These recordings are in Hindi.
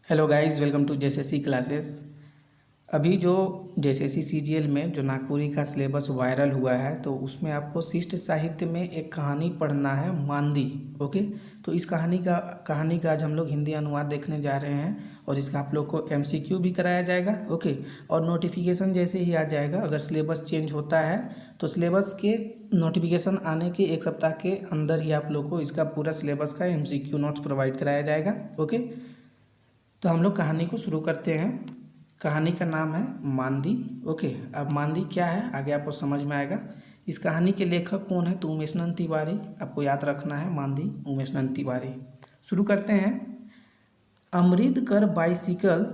Hello guys, welcome to JSSC classes. अभी जो जेएसएससी सीजीएल में जो नागपुरी का सिलेबस वायरल हुआ है तो उसमें आपको शिष्ट साहित्य में एक कहानी पढ़ना है, मांदी। ओके, तो इस कहानी का आज हम लोग हिंदी अनुवाद देखने जा रहे हैं और इसका आप लोग को एमसीक्यू भी कराया जाएगा। ओके, और नोटिफिकेशन जैसे ही आ जाएगा, अगर सिलेबस चेंज होता है तो सिलेबस के नोटिफिकेशन आने के एक सप्ताह के अंदर ही आप लोग को इसका पूरा सिलेबस का एमसीक्यू नोट्स प्रोवाइड कराया जाएगा। ओके, तो हम लोग कहानी को शुरू करते हैं। कहानी का नाम है मांदी। ओके, अब मांदी क्या है आगे आपको समझ में आएगा। इस कहानी के लेखक कौन है तो उमेश नंद तिवारी, आपको याद रखना है मांदी उमेश नंद तिवारी। शुरू करते हैं। अमृत कर बाइसिकल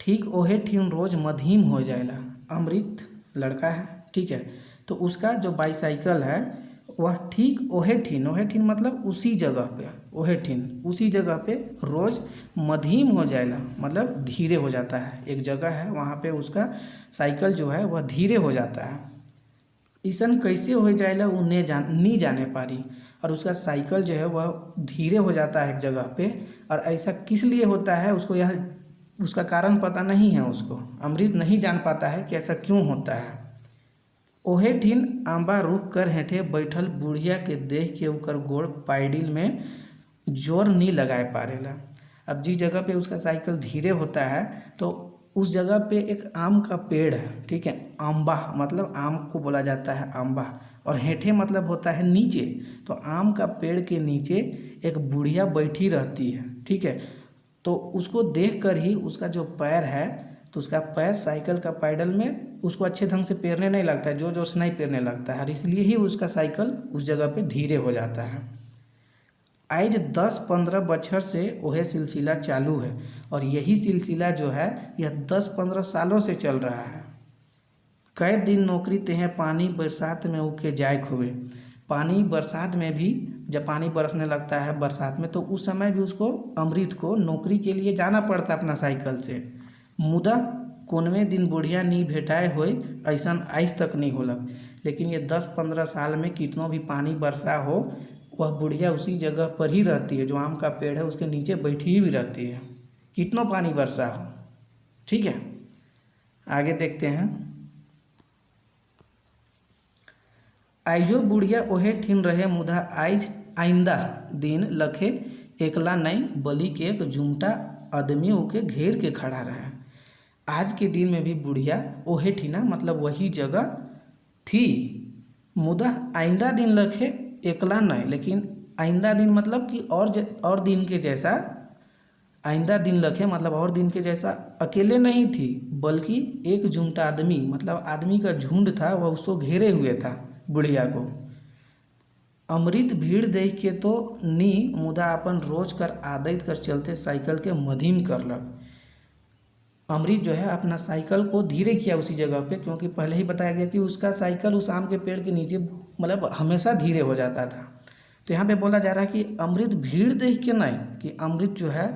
ठीक ओहे ठीन रोज मधीम हो जाएला। अमृत लड़का है, ठीक है, तो उसका जो बाईसाइकिल है वह ठीक ओहे ठीन मतलब उसी जगह पे, ओहे ठीन उसी जगह पे रोज मधीम हो जाएला मतलब धीरे हो जाता है। एक जगह है वहाँ पे उसका साइकिल जो है वह धीरे हो जाता है। ईसन कैसे हो जाएला उन्हें नहीं जाने पा रही, और उसका साइकिल जो है वह धीरे हो जाता है एक जगह पे, और ऐसा किस लिए होता है उसको यह उसका कारण पता नहीं है। उसको अमृत नहीं जान पाता है कि ऐसा क्यों होता है। ओहे ठीन आंबा रुख कर हेठे बैठल बुढ़िया के देख के ओकर गोड़ पाइडिल में जोर नहीं लगाए पारेला। अब जिस जगह पे उसका साइकिल धीरे होता है तो उस जगह पे एक आम का पेड़ है, ठीक है, आंबा मतलब आम को बोला जाता है आंबा, और हेठे मतलब होता है नीचे। तो आम का पेड़ के नीचे एक बुढ़िया बैठी रहती है, ठीक है, तो उसको देख कर ही उसका जो पैर है तो उसका पैर साइकिल का पैडल में उसको अच्छे ढंग से पेरने नहीं लगता है, जोर जोर से नहीं पेरने लगता है, और इसलिए ही उसका साइकिल उस जगह पे धीरे हो जाता है। आज 10-15 बछर से वह सिलसिला चालू है, और यही सिलसिला जो है यह 10-15 सालों से चल रहा है। कई दिन नौकरी तेहे पानी बरसात में उके जाए खुबे। पानी बरसात में भी जब पानी बरसने लगता है बरसात में तो उस समय भी उसको अमृत को नौकरी के लिए जाना पड़ता अपना साइकिल से। मुदा कोनवे दिन बुढ़िया नहीं भेटाए होए ऐसा आज तक नहीं होलक। लेकिन ये 10-15 साल में कितनों भी पानी बरसा हो वह बुढ़िया उसी जगह पर ही रहती है, जो आम का पेड़ है उसके नीचे बैठी भी रहती है, कितनों पानी बरसा हो। ठीक है, आगे देखते हैं। आइजो बुढ़िया ओहे ठीन रहे मुदा आइज आइंदा दिन लखे एकला नहीं बलि के एक जुमटा आदमियों के घेर के खड़ा रहा। आज के दिन में भी बुढ़िया ओहे ठीना मतलब वही जगह थी, मुदा आइंदा दिन लखे एकला नहीं, लेकिन आइंदा दिन मतलब कि और दिन के जैसा, आइंदा दिन लखे मतलब और दिन के जैसा अकेले नहीं थी, बल्कि एक झुंडा आदमी मतलब आदमी का झुंड था वह उसको घेरे हुए था बुढ़िया को। अमृत भीड़ देख के तो नी मुदा अपन रोज कर आदत कर चलते साइकिल के मधीम करलक। अमृत जो है अपना साइकिल को धीरे किया उसी जगह पे, क्योंकि पहले ही बताया गया कि उसका साइकिल उस आम के पेड़ के नीचे मतलब हमेशा धीरे हो जाता था। तो यहाँ पे बोला जा रहा है कि अमृत भीड़ देख के नहीं, कि अमृत जो है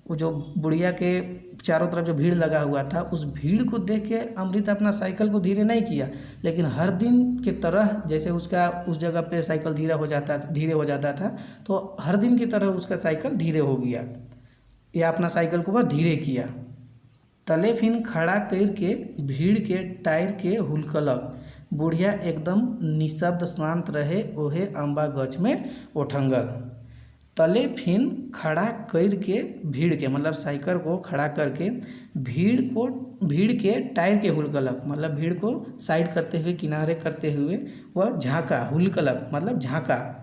वो जो बुढ़िया के चारों तरफ जो भीड़ लगा हुआ था उस भीड़ को देख के अमृत अपना साइकिल को धीरे नहीं किया, लेकिन हर दिन के तरह जैसे उसका उस जगह पे साइकिल धीरे हो जाता था तो हर दिन की तरह उसका साइकिल धीरे हो गया, या अपना साइकिल को वह धीरे किया। तले फिन खड़ा कर के भीड़ के टायर के हुलकलक। बुढ़िया एकदम निशब्द शांत रहे ओहे अम्बा गछ में ओठंगल। तले फिन खड़ा कर के भीड़ के मतलब साइकिल को खड़ा करके भीड़ के टायर के हुलकलक मतलब भीड़ को साइड करते हुए किनारे करते हुए वह झाँका, हुलकलक मतलब झाँका।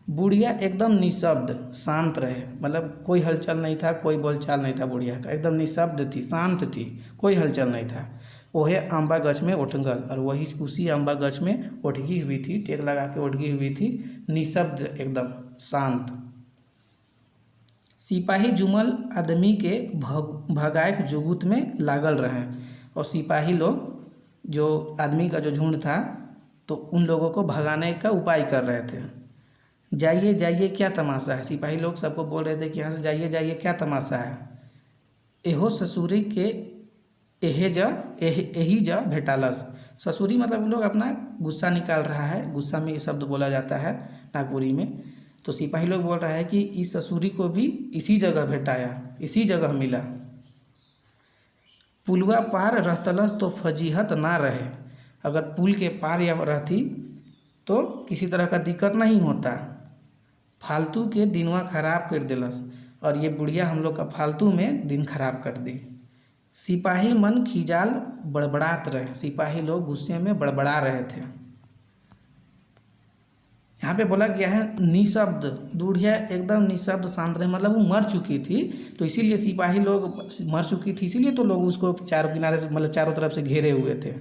बुढ़िया एकदम निशब्द शांत रहे मतलब कोई हलचल नहीं था, कोई बोलचाल नहीं था बुढ़िया का, एकदम निशब्द थी, शांत थी, कोई हलचल नहीं था। वह अम्बा गछ में उठंगल, और वही उसी अम्बा गछ में उठगी हुई थी, टेक लगा के उठगी हुई थी, निशब्द एकदम शांत। सिपाही जुमल आदमी के भगाए जुगुत में लागल रहे, और सिपाही लोग जो आदमी का जो झुंड था तो उन लोगों को भगाने का उपाय कर रहे थे। जाइए जाइए क्या तमाशा है, सिपाही लोग सबको बोल रहे थे कि यहाँ से जाइए जाइए क्या तमाशा है। एहो ससुरी के यही जा भेटालस। ससुरी मतलब लोग अपना गुस्सा निकाल रहा है, गुस्सा में ये शब्द बोला जाता है नागपुरी में। तो सिपाही लोग बोल रहा है कि इस ससुरी को भी इसी जगह भेटाया, इसी जगह मिला। पुलवा पार रहतलस तो फजीहत ना रहे। अगर पुल के पार या रहती तो किसी तरह का दिक्कत नहीं होता। फालतू के दिनवा खराब कर दिलस, और ये बुढ़िया हम लोग का फालतू में दिन खराब कर दी। सिपाही मन खिजाल बड़बड़ात रहे, सिपाही लोग गुस्से में बड़बड़ा रहे थे। यहाँ पे बोला गया है निशब्द, बुढ़िया एकदम निशब्द शांत रहे, मतलब वो मर चुकी थी तो इसीलिए सिपाही लोग मर चुकी थी इसीलिए तो लोग उसको चारों किनारे से मतलब चारों तरफ से घेरे हुए थे,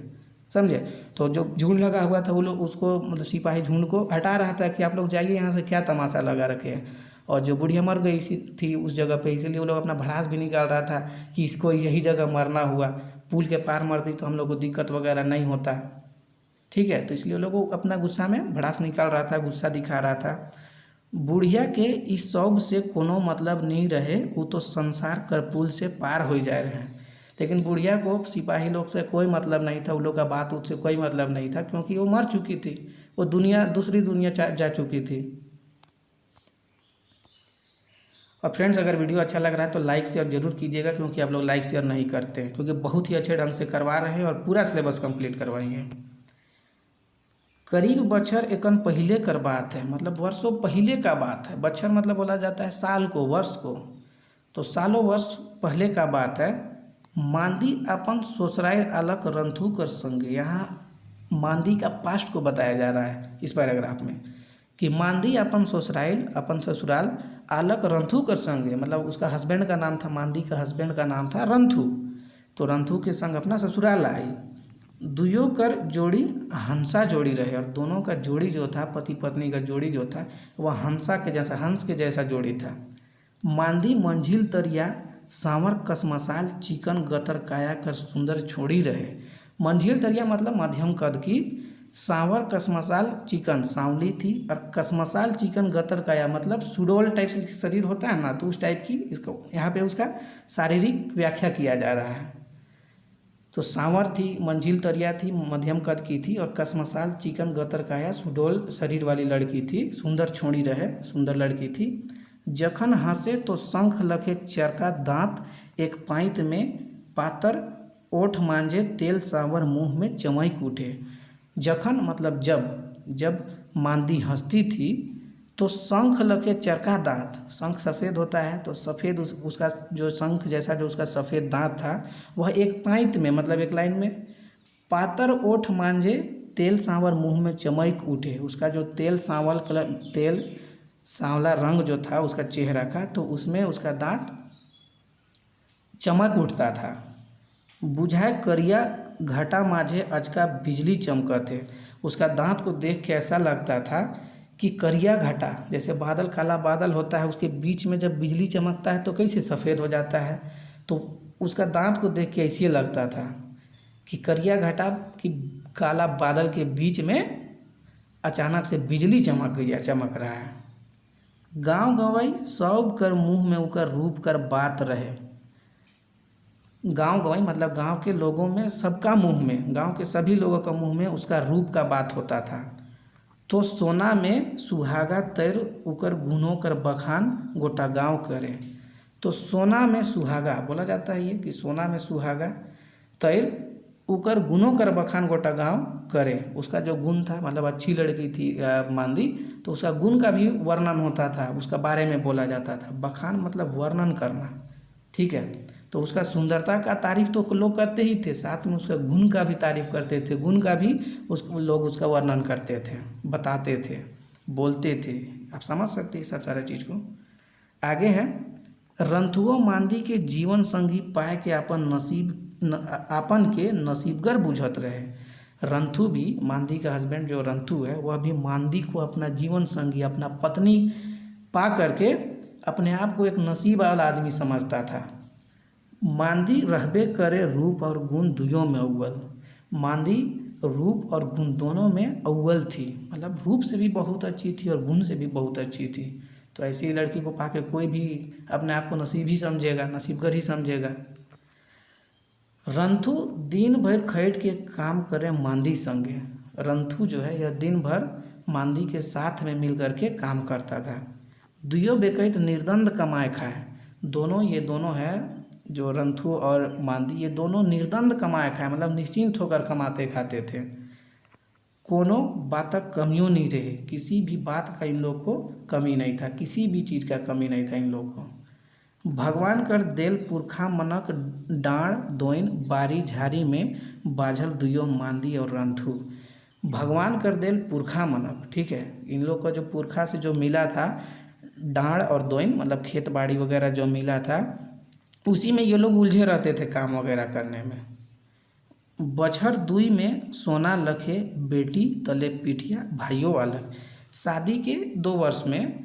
समझे। तो जो झुंड लगा हुआ था वो लोग उसको मतलब सिपाही झुंड को हटा रहा था कि आप लोग जाइए यहाँ से, क्या तमाशा लगा रखे हैं। और जो बुढ़िया मर गई थी उस जगह पे, इसीलिए वो लोग अपना भड़ास भी निकाल रहा था कि इसको यही जगह मरना हुआ, पुल के पार मरती तो हम लोग को दिक्कत वगैरह नहीं होता, ठीक है। तो इसलिए वो लोग अपना गुस्सा में भड़ास निकाल रहा था, गुस्सा दिखा रहा था। बुढ़िया के इस शौक से कोनो मतलब नहीं रहे, वो तो संसार कर पुल से पार हो जा रहे हैं। लेकिन बुढ़िया को सिपाही लोग से कोई मतलब नहीं था, उन लोग का बात उससे कोई मतलब नहीं था, क्योंकि वो मर चुकी थी, वो दूसरी दुनिया जा चुकी थी। और फ्रेंड्स, अगर वीडियो अच्छा लग रहा है तो लाइक शेयर जरूर कीजिएगा, क्योंकि आप लोग लाइक शेयर नहीं करते हैं, क्योंकि बहुत ही अच्छे ढंग से करवा रहे हैं और पूरा सिलेबस कंप्लीट करवाएंगे। करीब बछर एकन पहले कर बात है, मतलब वर्षों पहले का बात है। बछर मतलब बोला जाता है साल को, वर्ष को, तो सालों वर्ष पहले का बात है। मांदी अपन ससुराल अलग रंथू कर संगे, यहाँ मांदी का पास्ट को बताया जा रहा है इस पैराग्राफ में कि मांदी अपन ससुराल अलग रंथू कर संगे, मतलब उसका हस्बैंड का नाम था, मांदी का हस्बैंड का नाम था रंथू, तो रंथू के संग अपना ससुराल आई। दुयो कर जोड़ी हंसा जोड़ी रहे, और दोनों का जोड़ी जो था, पति पत्नी का जोड़ी जो था, वह हंस के जैसा जोड़ी था। मांदी मंझिल तरिया सांवर कसमसाल चिकन गतर काया कर सुंदर छोड़ी रहे। मंझिल तरिया मतलब मध्यम कद की, सांवर कसमसाल चिकन सांवली थी, और कसमसाल चिकन गतर काया मतलब सुडोल टाइप से शरीर होता है ना, तो उस टाइप की इसको यहाँ पे उसका शारीरिक व्याख्या किया जा रहा है। तो सांवर थी, मंझिल तरिया थी, मध्यम कद की थी, और कसमसाल चिकन गतर काया सुडोल शरीर वाली लड़की थी, सुंदर छोड़ी रहे, सुंदर लड़की थी। जखन हंसे तो शंख लखे चरका दांत, एक पाइत में पातर ओठ मांझे तेल सांवर मुंह में चमक उठे। जखन मतलब जब मांदी हंसती थी तो शंख लखे चरका दांत, शंख सफ़ेद होता है तो सफ़ेद उसका जो शंख जैसा जो उसका सफ़ेद दांत था वह एक पाइत में मतलब एक लाइन में, पातर ओठ मांझे तेल सांवर मुंह में चमक उठे, उसका जो तेल सांवला रंग जो था उसका चेहरा का, तो उसमें उसका दांत चमक उठता था। बुझाए करिया घटा माझे अचका बिजली चमकते, उसका दांत को देख के ऐसा लगता था कि करिया घटा, जैसे बादल, काला बादल होता है, उसके बीच में जब बिजली चमकता है तो कैसे सफ़ेद हो जाता है, तो उसका दांत को देख के ऐसे लगता था कि करिया घटा कि काला बादल के बीच में अचानक से बिजली चमक रहा है। गांव गवई सब कर मुँह में उकर रूप कर बात रहे। गांव गवई मतलब गांव के लोगों में, सबका मुंह में, गांव के सभी लोगों का मुंह में उसका रूप का बात होता था। तो सोना में सुहागा तैर उकर गुनों कर बखान गोटा गांव करे। तो सोना में सुहागा बोला जाता है ये कि सोना में सुहागा तैर उकर गुनों कर बखान गोटा गांव करे, उसका जो गुण था मतलब अच्छी लड़की थी मांदी, तो उसका गुण का भी वर्णन होता था, उसका बारे में बोला जाता था। बखान मतलब वर्णन करना, ठीक है। तो उसका सुंदरता का तारीफ तो लोग करते ही थे, साथ में उसका गुण का भी तारीफ करते थे, गुण का भी लोग उसका वर्णन करते थे, बताते थे, बोलते थे। आप समझ सकते हैं सब सारे चीज़ को। आगे है, रंथुओ मांदी के जीवन संगी पाए के आपन के नसीबगर बुझत रहे। रंथु भी, मांदी का हस्बैंड जो रंथु है, वह भी मांदी को अपना जीवन संगी, अपना पत्नी पा करके अपने आप को एक नसीब वाला आदमी समझता था। मांदी रहबे करे रूप और गुण दुयों में अव्वल, मांदी रूप और गुण दोनों में अव्वल थी, मतलब रूप से भी बहुत अच्छी थी और गुण से भी बहुत अच्छी थी। तो ऐसी लड़की को पाके कोई भी अपने आप को नसीब ही समझेगा, नसीबगर ही समझेगा। रंथु दिन भर खैट के काम करे मांदी संगे, रंथु जो है यह दिन भर मांदी के साथ में मिल करके काम करता था। दुयो बेकैत निर्दंड कमाए खाए, ये दोनों है जो रंथू और मांदी ये दोनों निर्द्वंद कमाए खाए, मतलब निश्चिंत होकर कमाते खाते थे। कोनो बातक कमियों नहीं रहे, किसी भी बात का इन लोग को कमी नहीं था, किसी भी चीज़ का कमी नहीं था इन लोग को। भगवान कर देल पुरखा मनक डाँड़ दोइन बारी झारी में बाझल दुयो मांदी और रंथू। भगवान कर देल पुरखा मनक, ठीक है, इन लोग का जो पुरखा से जो मिला था डाँड़ और दोइन मतलब खेत बाड़ी वगैरह जो मिला था, उसी में ये लोग उलझे रहते थे काम वगैरह करने में। बछर दुई में सोना लखे बेटी तले पिठिया भाइयों अलग। शादी के 2 वर्ष में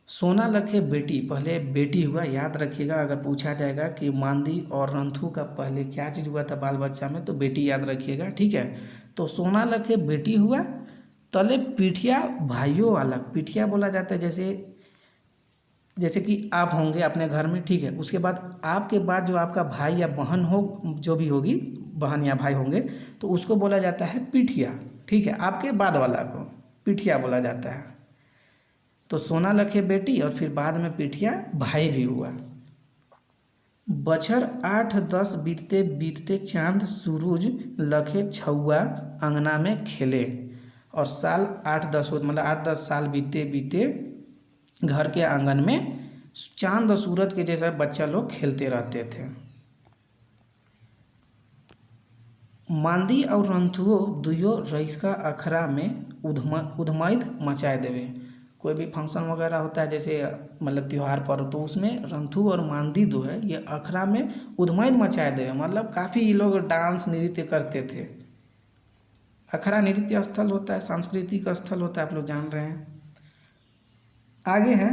सोना लखे बेटी, पहले बेटी हुआ, याद रखिएगा अगर पूछा जाएगा कि मांदी और रंथू का पहले क्या चीज़ हुआ था बाल बच्चा में, तो बेटी याद रखिएगा, ठीक है। तो सोना लखे बेटी हुआ, तले पिठिया भाइयों अलग। पिठिया बोला जाता है जैसे कि आप होंगे अपने घर में, ठीक है, उसके बाद आपके बाद जो आपका भाई या बहन हो, जो भी होगी बहन या भाई होंगे, तो उसको बोला जाता है पिठिया, ठीक है, आपके बाद वाला को पिठिया बोला जाता है। तो सोना लखे बेटी और फिर बाद में पिठिया भाई भी हुआ। बछर 8-10 बीतते बीतते चांद सूरज लखे छुआ अंगना में खेले। और साल 8-10 मतलब 8-10 साल बीतते बीतते घर के आंगन में चांद और सूरज के जैसा बच्चा लोग खेलते रहते थे। मांदी और रंथुओ दुयो रईस का अखड़ा में उधमैत मचाए देवे। कोई भी फंक्शन वगैरह होता है जैसे मतलब त्यौहार पर, तो उसमें रंथू और मांदी जो है ये अखड़ा में उधमैत मचाए देवे, मतलब काफ़ी ये लोग डांस नृत्य करते थे। अखड़ा नृत्य स्थल होता है, सांस्कृतिक स्थल होता है, आप लोग जान रहे हैं। आगे है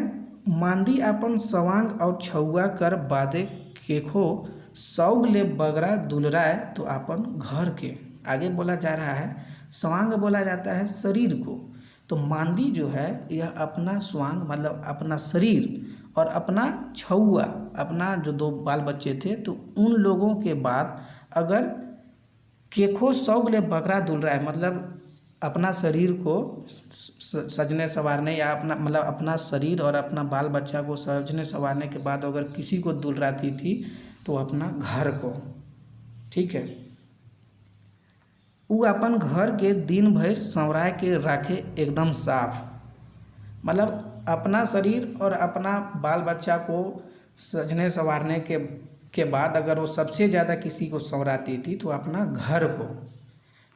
मांदी अपन सवांग और छुआ कर बादे केखो सौग ले बगरा दुलराए तो अपन घर के। आगे बोला जा रहा है स्वांग बोला जाता है शरीर को, तो मांदी जो है यह अपना स्वांग मतलब अपना शरीर और अपना छुआ, अपना जो 2 बाल बच्चे थे, तो उन लोगों के बाद अगर केखो सौग ले बगरा दुलराए मतलब अपना शरीर को सजने संवारने या अपना मतलब अपना शरीर और अपना बाल बच्चा को सजने संवारने के बाद अगर किसी को दुलराती थी तो अपना घर को, ठीक है, वो अपन घर के दिन भर संवराय के रखे एकदम साफ। मतलब अपना शरीर और अपना बाल बच्चा को सजने संवारने के बाद अगर वो सबसे ज़्यादा किसी को संवराती थी तो अपना घर को।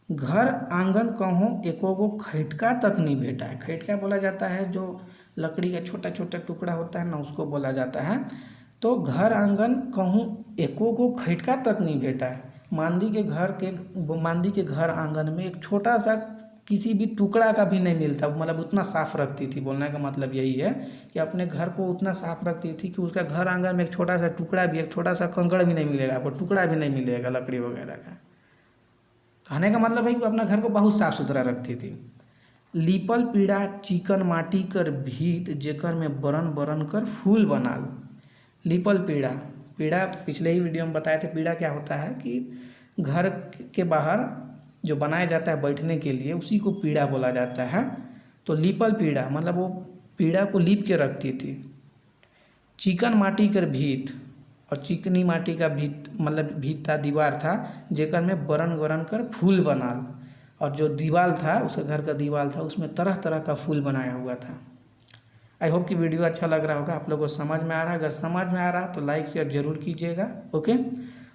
घर आंगन कहूँ एकोगो खैटका तक नहीं भेटा है। खैटका बोला जाता है जो लकड़ी का छोटा छोटा टुकड़ा होता है ना, उसको बोला जाता है। तो घर आंगन कहूँ एकोगो खैटका तक नहीं भेटा है। मांदी के घर आंगन में एक छोटा सा किसी भी टुकड़ा का भी नहीं मिलता, मतलब उतना साफ रखती थी। बोलने का मतलब यही है कि अपने घर को उतना साफ रखती थी कि उसका घर आंगन में एक छोटा सा टुकड़ा भी, एक छोटा सा कंकड़ भी नहीं मिलेगा आपको, टुकड़ा भी नहीं मिलेगा लकड़ी वगैरह का। कहने का मतलब है कि अपना घर को बहुत साफ सुथरा रखती थी। लीपल पीड़ा चिकन माटी कर भीत जेकर में बरन बरन कर फूल बनाल। लीपल पीड़ा, पीड़ा पिछले ही वीडियो में बताए थे। पीड़ा क्या होता है कि घर के बाहर जो बनाया जाता है बैठने के लिए, उसी को पीड़ा बोला जाता है। तो लीपल पीड़ा मतलब वो पीड़ा को लीप के रखती थी। चिकन माटी कर भीत, और चिकनी माटी का भीत मतलब भीत था, दीवार था, जेकर में बरन बरन कर फूल बनाल। और जो दीवार था, उसके घर का दीवार था, उसमें तरह तरह का फूल बनाया हुआ था। आई होप कि वीडियो अच्छा लग रहा होगा, आप लोगों को समझ में आ रहा है। अगर समझ में आ रहा तो लाइक शेयर जरूर कीजिएगा, ओके।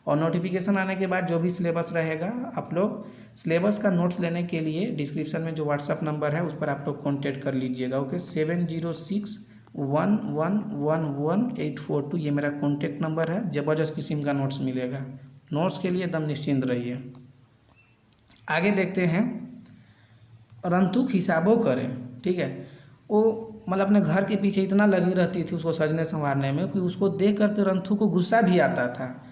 और नोटिफिकेशन आने के बाद जो भी सिलेबस रहेगा, आप लोग सिलेबस का नोट्स लेने के लिए डिस्क्रिप्शन में जो व्हाट्सअप नंबर है उस पर आप लोग कॉन्टेक्ट कर लीजिएगा, ओके। 7061111842 ये मेरा कॉन्टेक्ट नंबर है। ज़बरदस्त किस्म का नोट्स मिलेगा। नोट्स के लिए एकदम निश्चिंत रहिए। आगे देखते हैं। रंतु हिसाबों करे, ठीक है, वो मतलब अपने घर के पीछे इतना लगी रहती थी उसको सजने संवारने में कि उसको देख करके रंथू को गुस्सा भी आता था।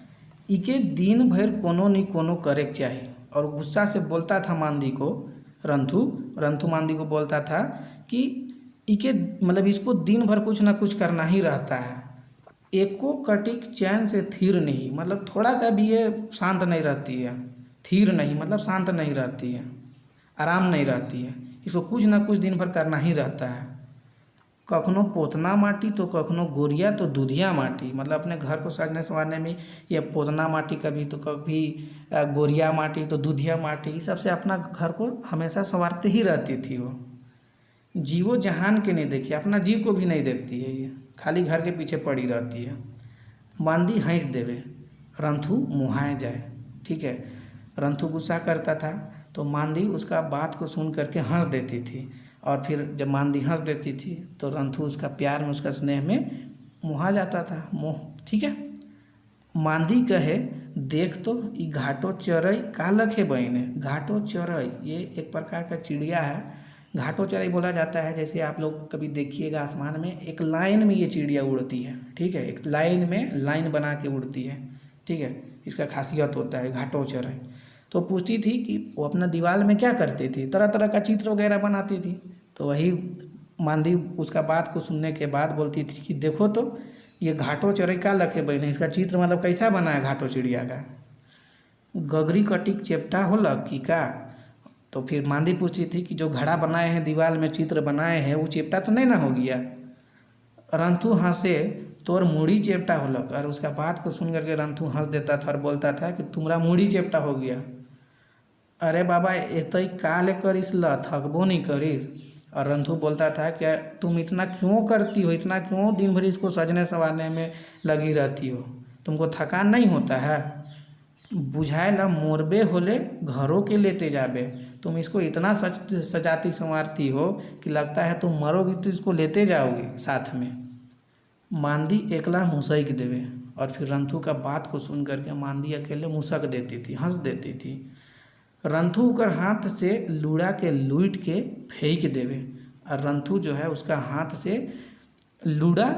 इके दिन भर कोनो नहीं कोनो करे के चाहिए, और गुस्सा से बोलता था मांदी को, रंथू मांदी को बोलता था कि इके मतलब इसको दिन भर कुछ ना कुछ करना ही रहता है। एको कटिक चैन से थीर नहीं, मतलब थोड़ा सा भी ये शांत नहीं रहती है। थीर नहीं मतलब शांत नहीं रहती है, आराम नहीं रहती है, इसको कुछ ना कुछ दिन भर करना ही रहता है। कखनो पोतना माटी तो कखनो गोरिया तो दूधिया माटी, मतलब अपने घर को सजने संवारने में ये पोतना माटी कभी तो कभी गोरिया माटी तो दूधिया माटी, ये सबसे अपना घर को हमेशा संवारते ही रहती थी वो। जीवो जहान के नहीं देखी, अपना जीव को भी नहीं देखती है ये, खाली घर के पीछे पड़ी रहती है। मांदी हंस देवे रंथू मुहाए जाए, ठीक है। रंथू गुस्सा करता था तो मांदी उसका बात को सुन करके हंस देती थी, और फिर जब मांदी हंस देती थी तो रंथू उसका प्यार में, उसका स्नेह में मुहा जाता था, मोह, ठीक है। मांदी कहे देख तो ई घाटो चरई का लखे बहिने। घाटो चरई ये एक प्रकार का चिड़िया है। घाटो चरई बोला जाता है, जैसे आप लोग कभी देखिएगा आसमान में एक लाइन में ये चिड़िया उड़ती है, ठीक है, एक लाइन में लाइन बना के उड़ती है, ठीक है, इसका खासियत होता है घाटो चरई। तो पूछती थी कि वो अपना दीवार में क्या करती थी, तरह तरह का चित्र वगैरह बनाती थी। तो वही मांदी उसका बात को सुनने के बाद बोलती थी कि देखो तो ये घाटो चरई का लखे बहिने, इसका चित्र मतलब कैसा बना है घाटो चिड़िया का। गगरी कटिक चेप्टा हो लग की का। तो फिर मांदी पूछती थी कि जो घड़ा बनाए हैं, दीवार में चित्र बनाए हैं, वो चेप्टा तो नहीं ना हो गया। रंथू हंसे तोर मूड़ी चेप्टा हो लग, और उसका बात को सुन करके रंथू हंस देता था और बोलता था कि तुम्हारा मूड़ी चेप्टा हो गया। अरे बाबा एतई का ले करिस ल, थकबो नहीं करिस। और रंथू बोलता था कि तुम इतना क्यों करती हो, इतना क्यों दिन भर इसको सजने संवारने में लगी रहती हो, तुमको थकान नहीं होता है। बुझाए ला मोरबे होले घरों के लेते जाबे, तुम इसको इतना सजाती संवारती हो कि लगता है तुम मरोगी तो इसको लेते जाओगी साथ में। मांदी एकला मुसैक देवे, और फिर रंथू का बात को सुन करके मांदी अकेले मुसक देती थी, हंस देती थी। रंथू कर हाथ से लूड़ा के लूट के फेंक देवे, और रंथू जो है उसका हाथ से लूड़ा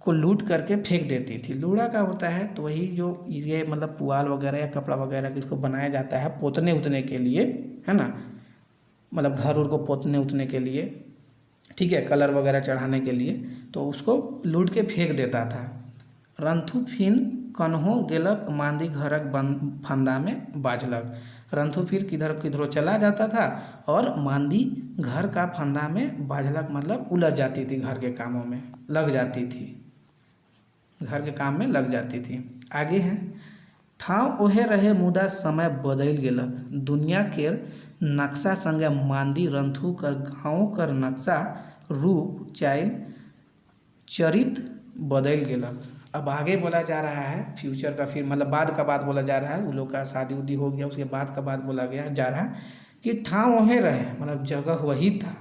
को लूट करके फेंक देती थी। लूड़ा का होता है तो वही जो ये मतलब पुआल वगैरह या कपड़ा वगैरह जिसको बनाया जाता है पोतने उतने के लिए, है ना, मतलब घर उर को पोतने उतने के लिए, ठीक है, कलर वगैरह चढ़ाने के लिए, तो उसको लूट के फेंक देता था। रंथू फिन कन्हो गेलक मांदी घरक बंद फंदा में बाजलक। रंथू फिर किधर किधरों चला जाता था और मांदी घर का फंदा में बाजलक, मतलब उलझ जाती थी, घर के कामों में लग जाती थी, घर के काम में लग जाती थी। आगे है ठाव ओहे रहे मुदा समय बदल गेलक। दुनिया के नक्शा संगे मांदी रंथू कर गाँव कर नक्शा रूप चाइल चरित बदल गेलक। अब आगे बोला जा रहा है फ्यूचर का, फिर मतलब बाद का बात बोला जा रहा है, उन लोग का शादी उदी हो गया उसके बाद का बात बोला गया जा रहा है कि ठाव वहीं रहे, मतलब जगह वही था,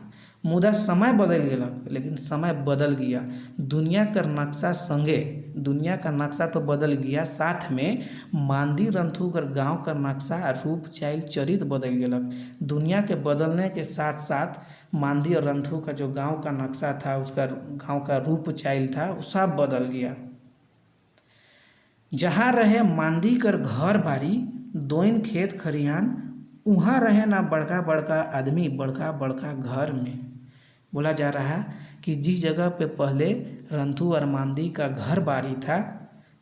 मुदा समय बदल गया, लेकिन समय बदल गया। दुनिया का नक्शा संगे, दुनिया का नक्शा तो बदल गया, साथ में मांदी रंथू कर गांव का नक्शा रूप चाइल चरित बदल गया। दुनिया के बदलने के साथ साथ मांदी और रंथू का जो गांव का नक्शा था, उसका गांव का रूप चाइल था, वो सब बदल गया। जहाँ रहे मांदी कर घर बारी दोइन खेत खरिहान, वहाँ रहे ना बड़का बड़का आदमी बड़का बड़का घर में। बोला जा रहा है कि जिस जगह पे पहले रंथू और मांदी का घर बाड़ी था,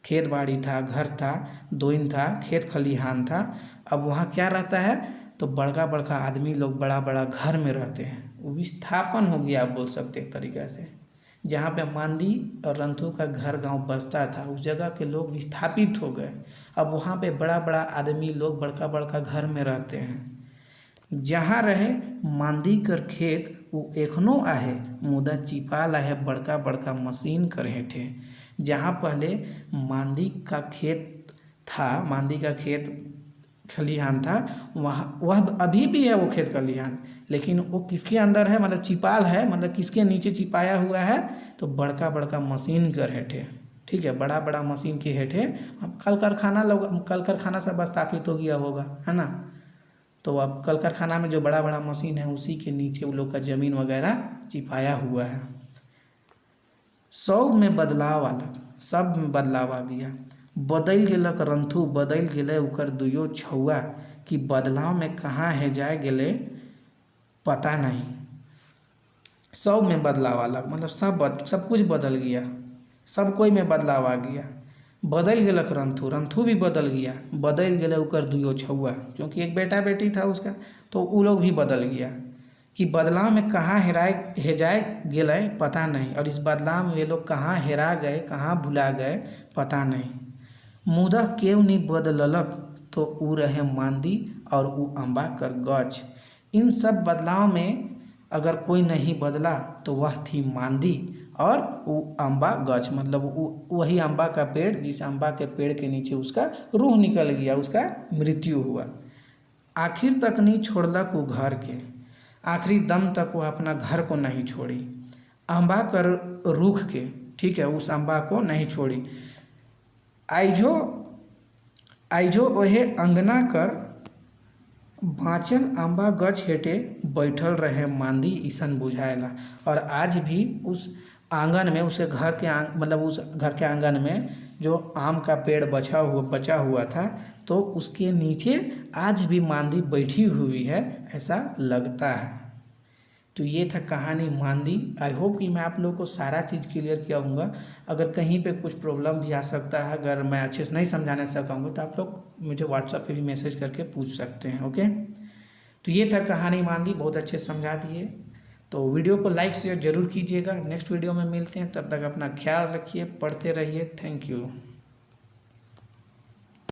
खेत बाड़ी था, घर था, दोइन था, खेत खलिहान था, अब वहाँ क्या रहता है तो बड़का बड़का आदमी लोग बड़ा बड़ा घर में रहते हैं। वो विस्थापन हो गया आप बोल सकते एक तरीक़े से। जहाँ पे मांदी और रंथू का घर गांव बसता था, उस जगह के लोग विस्थापित हो गए, अब वहाँ पे बड़ा बड़ा आदमी लोग बड़का बड़का घर में रहते हैं। जहाँ रहे मांदी कर खेत वो एखनो आहे, मुदा चिपाल आहे बड़का बड़का मशीन कर हेठे। जहाँ पहले मांदी का खेत था, मांदी का खेत खलिहान था, वहाँ वह अभी भी है वो खेत खलिहान, लेकिन वो किसके अंदर है, मतलब चिपाल है, मतलब किसके नीचे चिपाया हुआ है तो बड़का बड़का मशीन कर हेठे, ठीक है, बड़ा बड़ा मशीन के हेठे। अब कल कारखाना सब स्थापित हो गया होगा, है ना, तो अब कल कारखाना में जो बड़ा बड़ा मशीन है उसी के नीचे वो लोग का ज़मीन वगैरह चिपाया हुआ है। सब में बदलाव आलक, सब में बदलाव आ गया। बदल गेलक रंथू, बदल गेले उकर दुयो छौआ, कि बदलाव में कहाँ है जाए गेले पता नहीं। सब में बदलाव आलक, मतलब सब कुछ बदल गया, सब कोई में बदलाव आ गया। बदल गेलक रंथू, रंथू भी बदल गया। बदल गेले उकर दुयो छौआ, क्योंकि एक बेटा बेटी था उसका, तो वो लोग भी बदल गया कि बदलाव में कहाँ हेजाए गेलै पता नहीं, और इस बदलाव में वे लोग कहाँ हेरा गए, कहाँ भुला गए पता नहीं। मुदा केव नहीं बदललक तो ऊ रहे मांदी और ऊ अम्बा कर गछ। इन सब बदलाव में अगर कोई नहीं बदला तो वह थी मांदी और वो अम्बा गछ, मतलब वही अम्बा का पेड़, जिस अम्बा के पेड़ के नीचे उसका रूह निकल गया, उसका मृत्यु हुआ। आखिर तक नहीं छोड़लक वो घर के, आखिरी दम तक वह अपना घर को नहीं छोड़ी। अम्बा कर रूख के, ठीक है, उस अम्बा को नहीं छोड़ी। आइजो ओहे अंगना कर बाँचल अम्बा गछ हेठे बैठल रहे मांदी ईसन बुझाएला। और आज भी उस आंगन में, उसके घर के मतलब उस घर के आंगन में जो आम का पेड़ बचा हुआ था, तो उसके नीचे आज भी मांदी बैठी हुई है, ऐसा लगता है। तो ये था कहानी मांदी। आई होप कि मैं आप लोगों को सारा चीज़ क्लियर किया हूँगा। अगर कहीं पे कुछ प्रॉब्लम भी आ सकता है, अगर मैं अच्छे से नहीं समझाने सकाऊँगा, तो आप लोग मुझे व्हाट्सएप पे भी मैसेज करके पूछ सकते हैं। ओके, तो ये था कहानी मांदी, बहुत अच्छे से समझा दिए। तो वीडियो को लाइक शेयर जरूर कीजिएगा। नेक्स्ट वीडियो में मिलते हैं, तब तक अपना ख्याल रखिए, पढ़ते रहिए। Thank you.